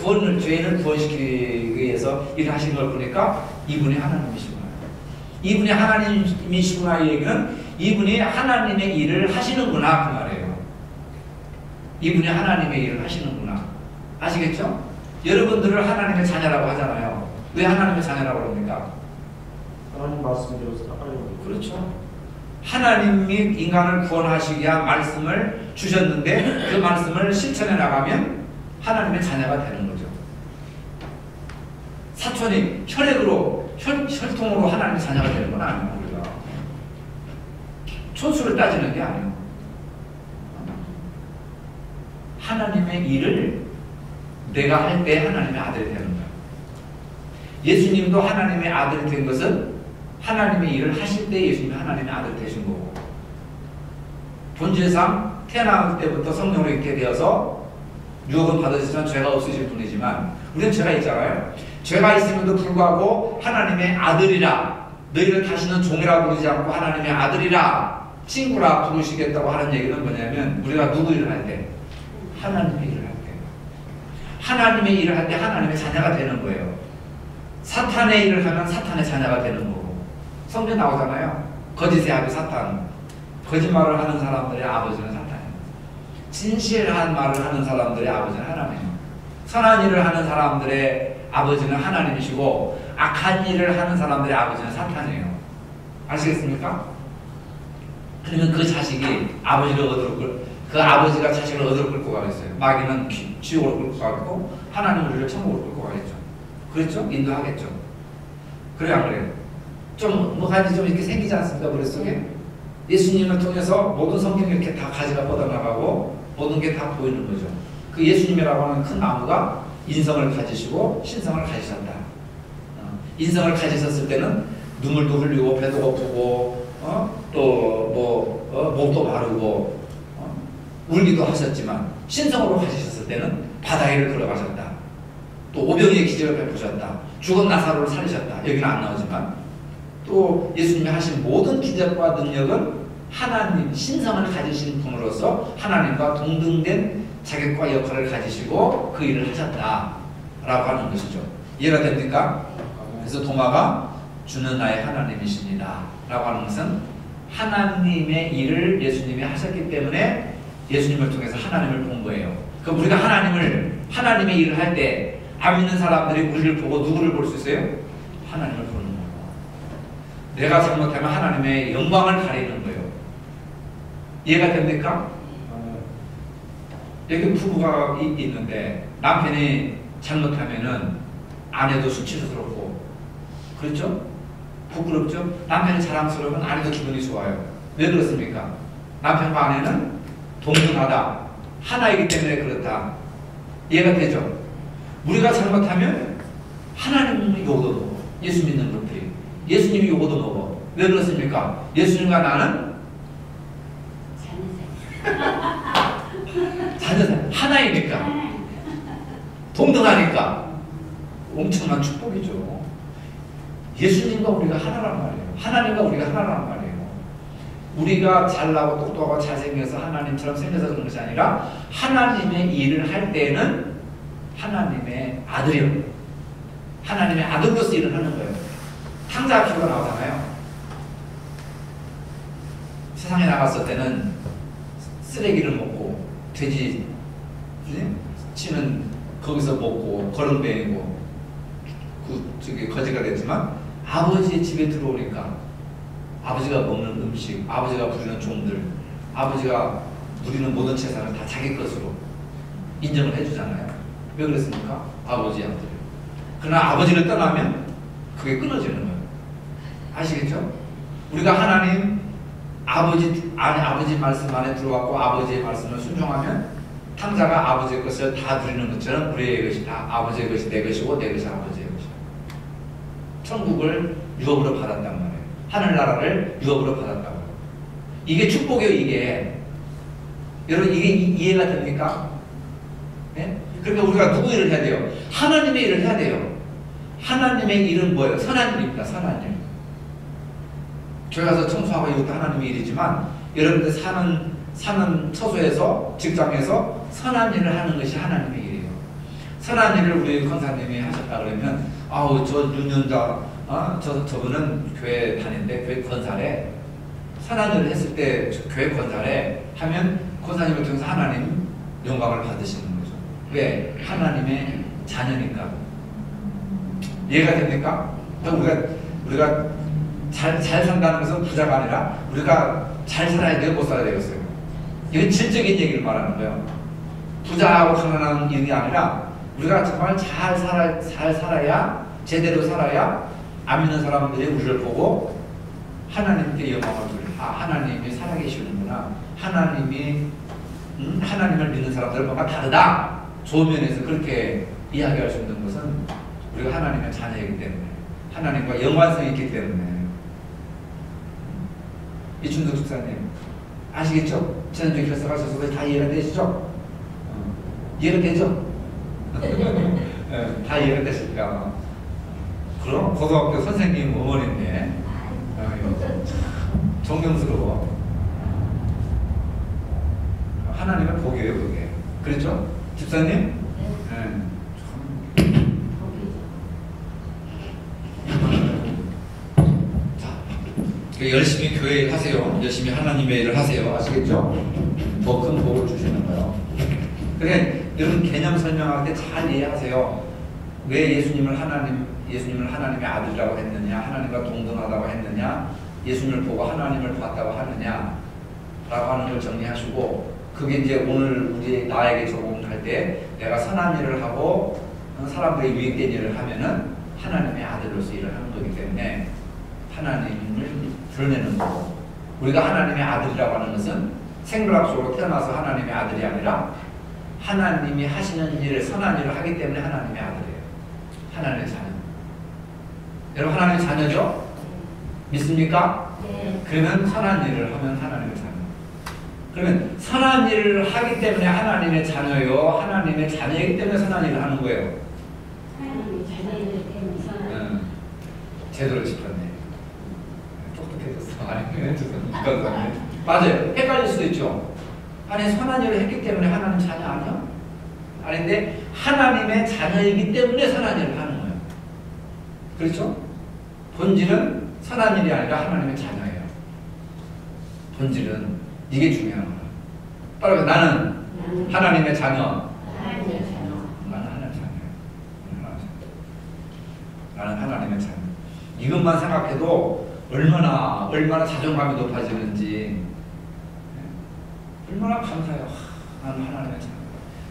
구원시키기 위해서 일을 하신 걸 보니까 이분이 하나님이시구나. 이분이 하나님이시구나 이 얘기는 이분이 하나님의 일을 하시는구나 그 말이에요. 이분이 하나님의 일을 하시는구나. 아시겠죠? 여러분들을 하나님의 자녀라고 하잖아요. 왜 하나님의 자녀라고 그럽니까? 하나님 말씀대로 살아가려고. 그렇죠. 하나님이 인간을 구원하시기 위한 말씀을 주셨는데 그 말씀을 실천해 나가면 하나님의 자녀가 되는 거죠. 사촌이 혈통으로 하나님의 자녀가 되는 건 아니에요. 우리가 촌수를 따지는 게 아니에요. 하나님의 일을 내가 할 때 하나님의 아들이 되는 거예요. 예수님도 하나님의 아들이 된 것은 하나님의 일을 하실 때 예수님이 하나님의 아들 되신 거고 본질상 태어날 때부터 성령으로 있게 되어서 유혹은 받으시지만 죄가 없으실 분이지만 우리는 죄가 있잖아요. 죄가 있음에도 불구하고 하나님의 아들이라 너희를 다시는 종이라 부르지 않고 하나님의 아들이라 친구라 부르시겠다고 하는 얘기는 뭐냐면 우리가 누구 일을 할 때? 하나님의 일을 할 때. 하나님의 일을 할 때 하나님의 자녀가 되는 거예요. 사탄의 일을 하면 사탄의 자녀가 되는 거고 성경 나오잖아요. 거짓의 아비 사탄. 거짓말을 하는 사람들의 아버지는 사탄이에요. 진실한 말을 하는 사람들의 아버지는 하나님이에요. 선한 일을 하는 사람들의 아버지는 하나님이시고 악한 일을 하는 사람들의 아버지는 사탄이에요. 아시겠습니까? 그러면 그 자식이 그 아버지가 자식을 어디로 끌고 가겠어요? 마귀는 지옥으로 끌고 가고 하나님은 우리를 천국으로 끌고 가겠죠. 그렇죠? 인도하겠죠. 그래요, 안 그래요? 좀 뭐가지 좀 이렇게 생기지 않습니까? 머릿속에? 예수님을 통해서 모든 성경이 이렇게 다 가지가 뻗어나가고 모든 게 다 보이는 거죠. 그 예수님이라고 하는 큰 나무가 인성을 가지시고 신성을 가지셨다. 인성을 가지셨을 때는 눈물도 흘리고 배도 고프고 또 목도 마르고 울기도 하셨지만 신성으로 가지셨을 때는 바다 위를 걸어가셨다. 또 오병이의 기적을 베푸셨다. 죽은 나사로를 살리셨다. 여기는 안 나오지만 또 예수님이 하신 모든 기적과 능력은 하나님 신성을 가지신 분으로서 하나님과 동등된 자격과 역할을 가지시고 그 일을 하셨다라고 하는 것이죠. 이해가 됩니까? 그래서 도마가 주는 나의 하나님이십니다 라고 하는 것은 하나님의 일을 예수님이 하셨기 때문에 예수님을 통해서 하나님을 본 거예요. 그럼 우리가 하나님의 일을 할 때 안 믿는 사람들이 우리를 보고 누구를 볼 수 있어요? 하나님을 보는 거예요. 내가 잘못하면 하나님의 영광을 가리는 거예요. 이해가 됩니까? 여기 부부가 있는데 남편이 잘못하면은 아내도 수치스럽고 그렇죠? 부끄럽죠? 남편이 자랑스러우면 아내도 기분이 좋아요. 왜 그렇습니까? 남편과 아내는 동등하다. 하나이기 때문에 그렇다. 이해가 되죠? 우리가 잘못하면 하나님이 욕도 먹어. 예수 믿는 분들이. 예수님이 욕도 먹어. 왜 그렇습니까? 예수님과 나는 자녀사 하나이니까. 동등하니까. 엄청난 축복이죠. 예수님과 우리가 하나란 말이에요. 하나님과 우리가 하나란 말이에요. 우리가 잘나고 똑똑하고 잘생겨서 하나님처럼 생겨서 그런 것이 아니라 하나님의 일을 할 때는 하나님의 아들이요. 하나님의 아들로서 일을 하는 거예요. 탕자 키우가 나오잖아요. 세상에 나갔을 때는 쓰레기를 먹고 돼지 치는 거기서 먹고 거렁뱅이고 거지가 됐지만 아버지의 집에 들어오니까 아버지가 먹는 음식, 아버지가 부리는 종들, 아버지가 누리는 모든 재산을 다 자기 것으로 인정을 해주잖아요. 왜 그랬습니까? 아버지의 아들. 그러나 아버지를 떠나면 그게 끊어지는 거예요. 아시겠죠? 우리가 하나님 아버지 말씀 안에 들어왔고 아버지의 말씀을 순종하면 탕자가 아버지의 것을 다 누리는 것처럼 우리의 것이 다 아버지의 것이 내 것이고 내 것이 아버지의 것이고 천국을 유업으로 받았단 말이에요. 하늘나라를 유업으로 받았다고. 이게 축복이에요. 이게 여러분 이게 이해가 됩니까? 네? 그러니까 우리가 누구 일을 해야 돼요? 하나님의 일을 해야 돼요. 하나님의 일은 뭐예요? 선한 일입니다. 선한 일. 교회 가서 청소하고 이것도 하나님의 일이지만 여러분들 사는 처소에서 직장에서 선한 일을 하는 것이 하나님의 일이에요. 선한 일을 우리 권사님이 하셨다 그러면 아우 저 윤연자 저분은 교회 다니는데 교회 권사래. 선한 일을 했을 때 교회 권사래 하면 권사님을 통해서 하나님 영광을 받으시는 거죠. 왜? 하나님의 자녀니까. 이해가 됩니까? 우리가 잘 산다는 것은 부자가 아니라 우리가 잘 살아야 돼요? 못 살아야 되겠어요? 이건 질적인 얘기를 말하는 거예요. 부자하고 가난한 일이 아니라 우리가 정말 잘 살아야 제대로 살아야 안 믿는 사람들이 우리를 보고 하나님께 영광을 돌려. 하나님이 살아계시는구나. 하나님을 믿는 사람들은 뭔가 다르다. 좋은 면에서 그렇게 이야기할 수 있는 것은 우리가 하나님의 자녀이기 때문에 하나님과 연관성이 있기 때문에. 이춘석 집사님 아시겠죠? 지난주에 결석하셔서 다 이해가 되시죠? 이해가 되죠? 다 이해가 되실까? 그럼 고등학교 선생님 어머니인데 존경스러워. 하나님의 복이에요 그게. 그렇죠? 집사님? 열심히 교회 일 하세요. 열심히 하나님의 일을 하세요. 아시겠죠? 더 큰 복을 주시는 거예요. 그래, 여러분 개념 설명할 때 잘 이해하세요. 왜 예수님을 하나님의 아들이라고 했느냐, 하나님과 동등하다고 했느냐, 예수님을 보고 하나님을 봤다고 하느냐, 라고 하는 걸 정리하시고, 그게 이제 오늘 나에게 적용할 때 내가 선한 일을 하고 사람들이 유익된 일을 하면은 하나님의 아들로서 일을 하는 거기 때문에 하나님을 드러내는 거고, 우리가 하나님의 아들이라고 하는 것은 생물학적으로 태어나서 하나님의 아들이 아니라 하나님이 하시는 일을, 선한 일을 하기 때문에 하나님의 아들이에요. 하나님의 자녀. 여러분 하나님의 자녀죠? 믿습니까? 네. 그러면 선한 일을 하면 하나님의 자녀. 그러면 선한 일을 하기 때문에 하나님의 자녀요, 하나님의 자녀이기 때문에 선한 일을 하는 거예요. 하나님의 자녀이기 때문에 선한 제대로 짚었네. 똑똑해졌어. 아니, 죄송합니다. 맞아요. 헷갈릴 수도 있죠. 아니, 선한 일을 했기 때문에 하나님 자녀 아니야? 아닌데 하나님의 자녀이기 때문에 선한 일을 하는 거예요. 그렇죠? 본질은 선한 일이 아니라 하나님의 자녀예요. 본질은 이게 중요한 거야. 따라서 나는 하나님의 자녀. 하나님의 자녀. 나는 하나님의 자녀예요. 나는 하나님의 자녀. 이것만 생각해도 얼마나 자존감이 높아지는지, 얼마나 감사해요. 나는 하나님의 자녀.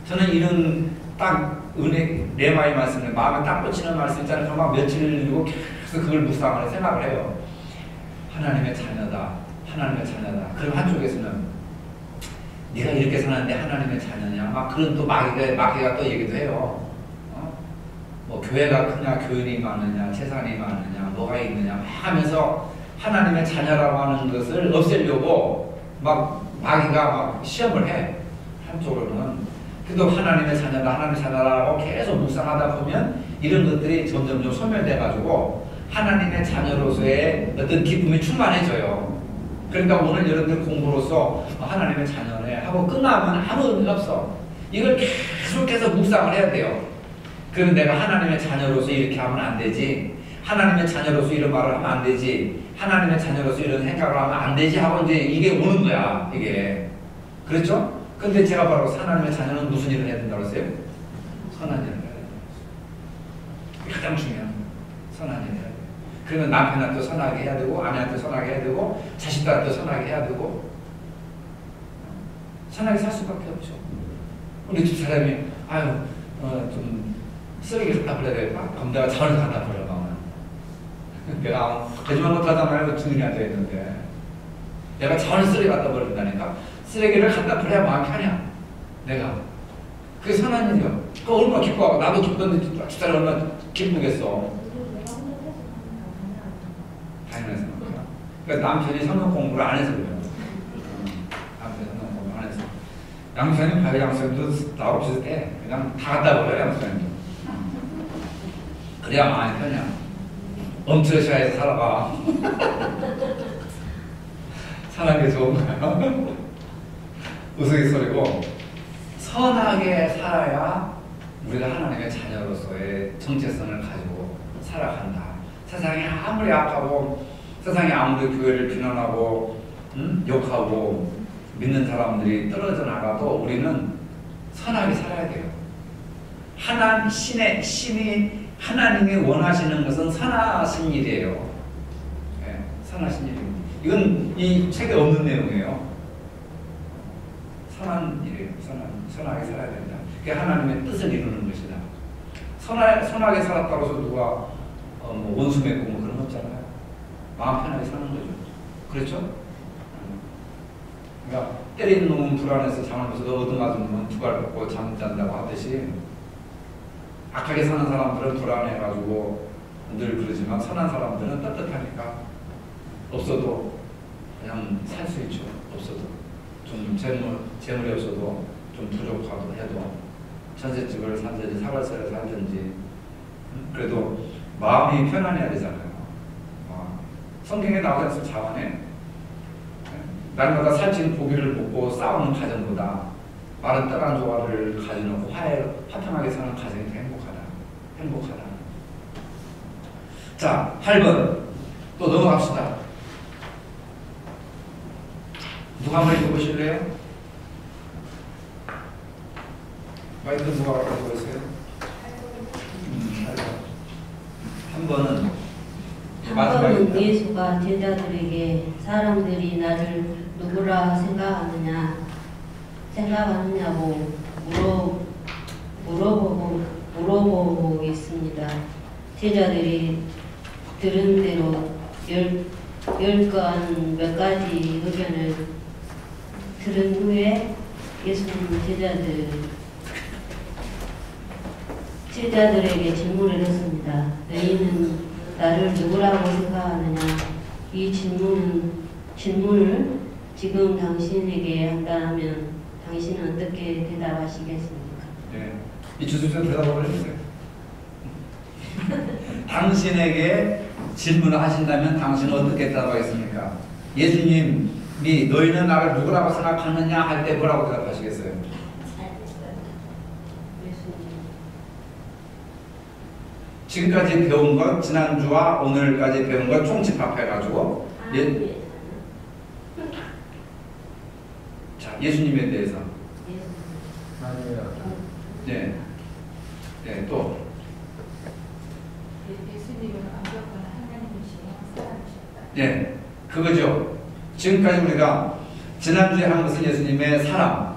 저는 이런 딱 은혜, 레마의 말씀을 마음에 딱 꽂히는 말씀 있잖아요. 정말 며칠 읽고 계속 그걸 묵상하는 생각을 해요. 하나님의 자녀다. 하나님의 자녀다. 그럼 한쪽에서는 네가 이렇게 사는데 하나님의 자녀냐? 막 그런 또 마귀가 또 얘기도 해요. 뭐 교회가 크냐, 교인이 많으냐, 재산이 많으냐, 뭐가 있느냐 막 하면서 하나님의 자녀라고 하는 것을 없애려고 막 마귀가 막 시험을 해. 한쪽으로는. 그래도 하나님의 자녀다, 하나님의 자녀라고 계속 묵상하다 보면 이런 것들이 점점 소멸돼가지고 하나님의 자녀로서의 어떤 기쁨이 충만해져요. 그러니까 오늘 여러분들 공부로서 하나님의 자녀네 하고 끝나면 아무 의미가 없어. 이걸 계속해서 묵상을 해야 돼요. 그럼 내가 하나님의 자녀로서 이렇게 하면 안 되지. 하나님의 자녀로서 이런 말을 하면 안 되지. 하나님의 자녀로서 이런 생각을 하면 안 되지 하고 이제 이게 오는 거야. 이게. 그렇죠? 근데 제가 바로 하나님의 자녀는 무슨 일을 해야 된다고 했어요? 선한 일을 해야 돼요. 가장 중요한 거예요. 선한 일을 해야 돼요. 그러면 남편한테 선하게 해야 되고, 아내한테 선하게 해야 되고, 자식들한테 선하게 해야 되고, 선하게 살 수밖에 없죠. 우리 집 사람이 좀 쓰레기 갖다 버려야 되겠다. 그럼 내가 자원을 갖다 버려. 내가 거짓말 못하잖아요. 증인한테 했는데 내가 자원을 쓰레기 갖다 버린다니까. 쓰레기를 갖다 버려야 마음이 편해. 내가. 그게 선한 일이야. 그 얼마나 기뻐하고 나도 기뻤는데 집사람 얼마나 기쁘겠어. 당연해서. 그러니까 남편이 성경 공부를 안 해서 그래요. 남편이 성경 공부를 안 해서. 양수사님, 바위 양수사님도 나하고 비슷해. 그냥 다 갖다 버려, 양수사님도. 그래야 마음이 편해. 멈춰셔야 살아가. 사는 게 좋은 거예요. 우스갯소리고, 선하게 살아야 우리가 하나님의 자녀로서의 정체성을 가지고 살아간다. 세상이 아무리 악하고, 세상이 아무리 교회를 비난하고, 욕하고, 믿는 사람들이 떨어져 나가도 우리는 선하게 살아야 돼요. 신이 하나님이 원하시는 것은 선하신 일이에요. 네, 선하신 일입니다. 이건 이 책에 없는 내용이에요. 선한 일이에요. 선하게 살아야 된다. 그게 하나님의 뜻을 이루는 것이다. 선하게 살았다고 해서 누가 뭐 원수 맺고 뭐 그런 거 없잖아요. 마음 편하게 사는 거죠. 그렇죠? 그러니까 때리는 놈은 불안해서 잠을 못 자도 얻어맞은 놈은 두 발 뻗고 잠 못 잔다고 하듯이 악하게 사는 사람들은 불안해가지고 늘 그러지만 선한 사람들은 따뜻하니까 없어도 그냥 살 수 있죠. 없어도 좀 재물이 없어도 좀 부족하고 해도 전셋집을 살든지 사발세를 살든지 그래도 마음이 편안해야 되잖아요. 성경에 나오지 않습니까? 자만에 날마다 살찐 고기를 먹고 싸우는 가정보다 마른 떡 한 조각을 가져놓고 화평하게 사는 가정이 더 행복하다. 자, 8번 또 넘어갑시다. 누가 한번 읽어보실래요? 마이크 누가 가지고 있어요? 8번은 예수가 제자들에게 사람들이 나를 누구라 생각하느냐고 물어보고 있습니다. 제자들이 들은 대로 열 건 몇 가지 의견을 들은 후에 예수님은 제자들에게 질문을 했습니다. 너희는 나를 누구라고 생각하느냐? 이 질문을 지금 당신에게 한다면 당신은 어떻게 대답하시겠습니까? 네. 이 주술사 대답을 해주세요. 당신에게 질문을 하신다면 당신은 어떻게 대답하겠습니까? 예수님이 너희는 나를 누구라고 생각하느냐 할 때 뭐라고 대답하시겠어요? 지금까지 배운 것, 지난주와 오늘까지 배운 것 총집합해가지고 자, 예수님에 대해서 네, 네, 또 예수님은 완벽한 하나님이시여 살아주셨다. 네, 그거죠. 지금까지 우리가 지난주에 한 것은 예수님의 사람,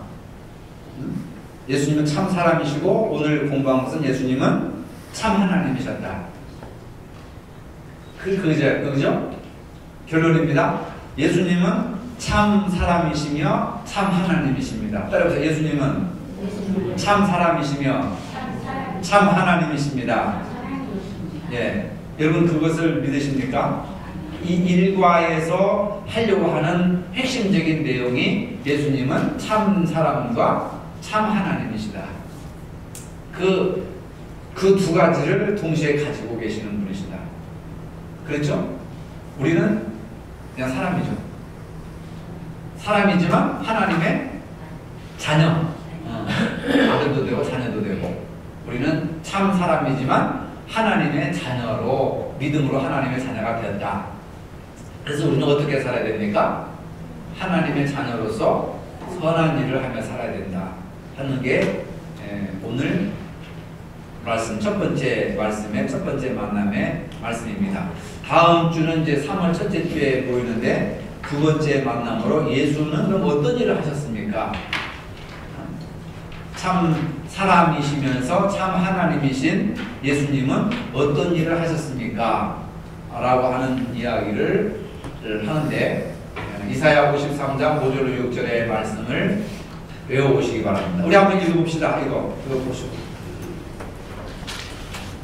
예수님은 참 사람이시고 오늘 공부한 것은 예수님은 참 하나님이셨다. 그죠? 결론입니다. 예수님은 참 사람이시며 참 하나님이십니다. 따라서 예수님은 참 사람이시며 참 하나님이십니다. 예, 여러분 그것을 믿으십니까? 이 일과에서 하려고 하는 핵심적인 내용이 예수님은 참 사람과 참 하나님이시다. 그 두 가지를 동시에 가지고 계시는 분이시다. 그렇죠? 우리는 그냥 사람이죠. 사람이지만 하나님의 자녀. 아들도 되고 자녀도 되고. 우리는 참 사람이지만 하나님의 자녀로 믿음으로 하나님의 자녀가 되었다. 그래서 우리는 어떻게 살아야 됩니까? 하나님의 자녀로서 선한 일을 하며 살아야 된다 하는 게 오늘 말씀 첫 번째 말씀의 첫 번째 만남의 말씀입니다. 다음 주는 이제 3월 첫째 주에 보이는데 두 번째 만남으로 예수는 그럼 어떤 일을 하셨습니까? 참 사람이시면서 참 하나님이신 예수님은 어떤 일을 하셨습니까? 라고 하는 이야기를 하는데 이사야 53장 5절로 6절의 말씀을 외워보시기 바랍니다. 우리 한번 읽어봅시다. 이거 보시고.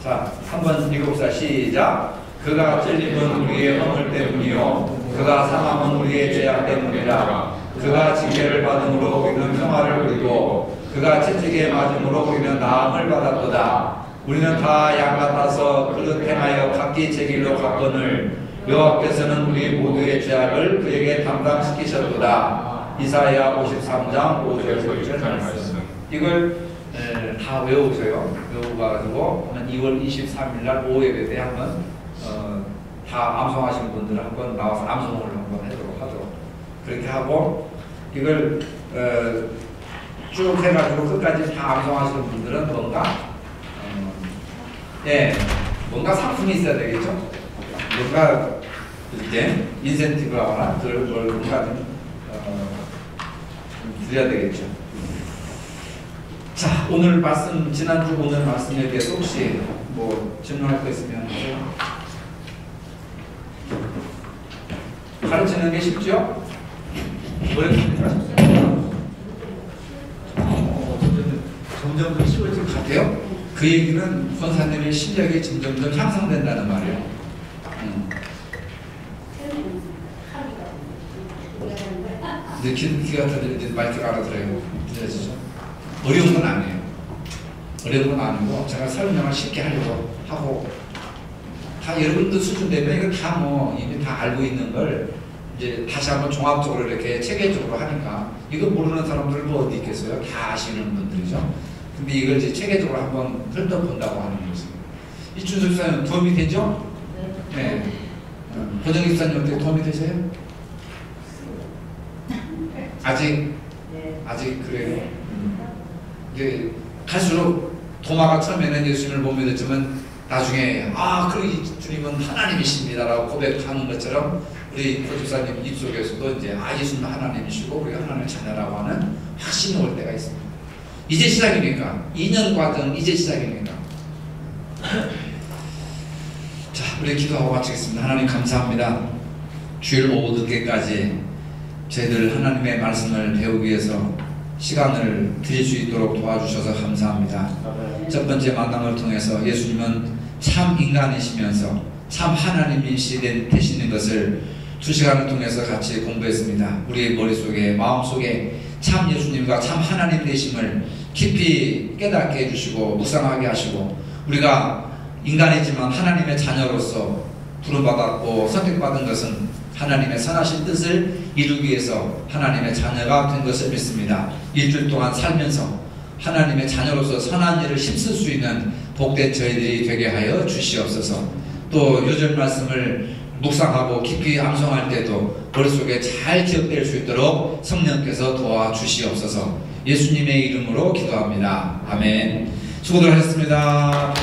자, 한번 읽어봅시다. 시작. 그가 찔림은 우리의 허물 때문이요 그가 상함은 우리의 죄악 때문이라. 그가 징계를 받음으로 우리는 평화를 누리고 그가 채찍에 맞음으로 우리는 나음을 받았도다. 우리는 다 양 같아서 그릇 행하여 각기 제 길로 갔거늘 여호와께서는 우리 모두의 죄악을 그에게 담당시키셨도다. 이사야 53장 5절 6절 말씀. 이걸 다 외우세요. 외우가지고 2월 23일 날 오후 예배 때 한번 다 암송하신 분들은 한번 나와서 암송을 한번 하도록 그렇게 하고 이걸 쭉 해가지고 끝까지 다 암송하시는 분들은 뭔가 상품이 있어야 되겠죠. 뭔가 이제 인센티브라거나 그걸 뭔가 좀 드려야 되겠죠. 자, 오늘 말씀, 지난주 오늘 말씀에 대해서 혹시 뭐 질문할 거 있으면 하세요. 가르치는 게 쉽죠? 어렵습니까? 점점 더 쉬워질 것 같아요. 그 얘기는 권사님의 실력이 점점 향상된다는 말이에요. 근데 귀가 들리는데 마이크가 알아들어요. 들려지죠? 어려운 건 아니에요. 어려운 건 아니고 제가 설명을 쉽게 하려고 하고 다 여러분들 수준 되면 이거 다 뭐 이미 다 알고 있는 걸 이제 다시 한번 종합적으로 이렇게 체계적으로 하니까 이거 모르는 사람들 뭐 어디 있겠어요? 다 아시는 분들이죠. 근데 이걸 이제 체계적으로 한번 훑어본다고 하는 거죠. 이준석 집사님 도움이 되죠? 네. 권정희 집사님 어떻게 도움이 되세요? 아직 그래요. 이제 갈수록 도마가 처음에는 예수님을 못 믿었지만 나중에 그래 주님은 하나님이십니다라고 고백하는 것처럼 우리 고 집사님 입속에서도 이제 예수님은 하나님이시고 우리가 하나님의 자녀라고 하는 확신이 올 때가 있습니다. 이제 시작이니까 2년 과정 이제 시작이니까 우리 기도하고 마치겠습니다. 하나님 감사합니다. 주일 오후 늦게까지 저희들 하나님의 말씀을 배우기 위해서 시간을 드릴 수 있도록 도와주셔서 감사합니다. 첫 번째 만남을 통해서 예수님은 참 인간이시면서 참 하나님이시 되시는 것을 2시간을 통해서 같이 공부했습니다. 우리의 머릿속에 마음속에 참 예수님과 참 하나님 되심을 깊이 깨닫게 해주시고 묵상하게 하시고 우리가 인간이지만 하나님의 자녀로서 부름받았고 선택받은 것은 하나님의 선하신 뜻을 이루기 위해서 하나님의 자녀가 된 것을 믿습니다. 일주일 동안 살면서 하나님의 자녀로서 선한 일을 힘쓸 수 있는 복된 저희들이 되게 하여 주시옵소서. 또 요절 말씀을 묵상하고 깊이 암송할 때도 머릿속에 잘 기억될 수 있도록 성령께서 도와주시옵소서. 예수님의 이름으로 기도합니다. 아멘. 수고들 하셨습니다.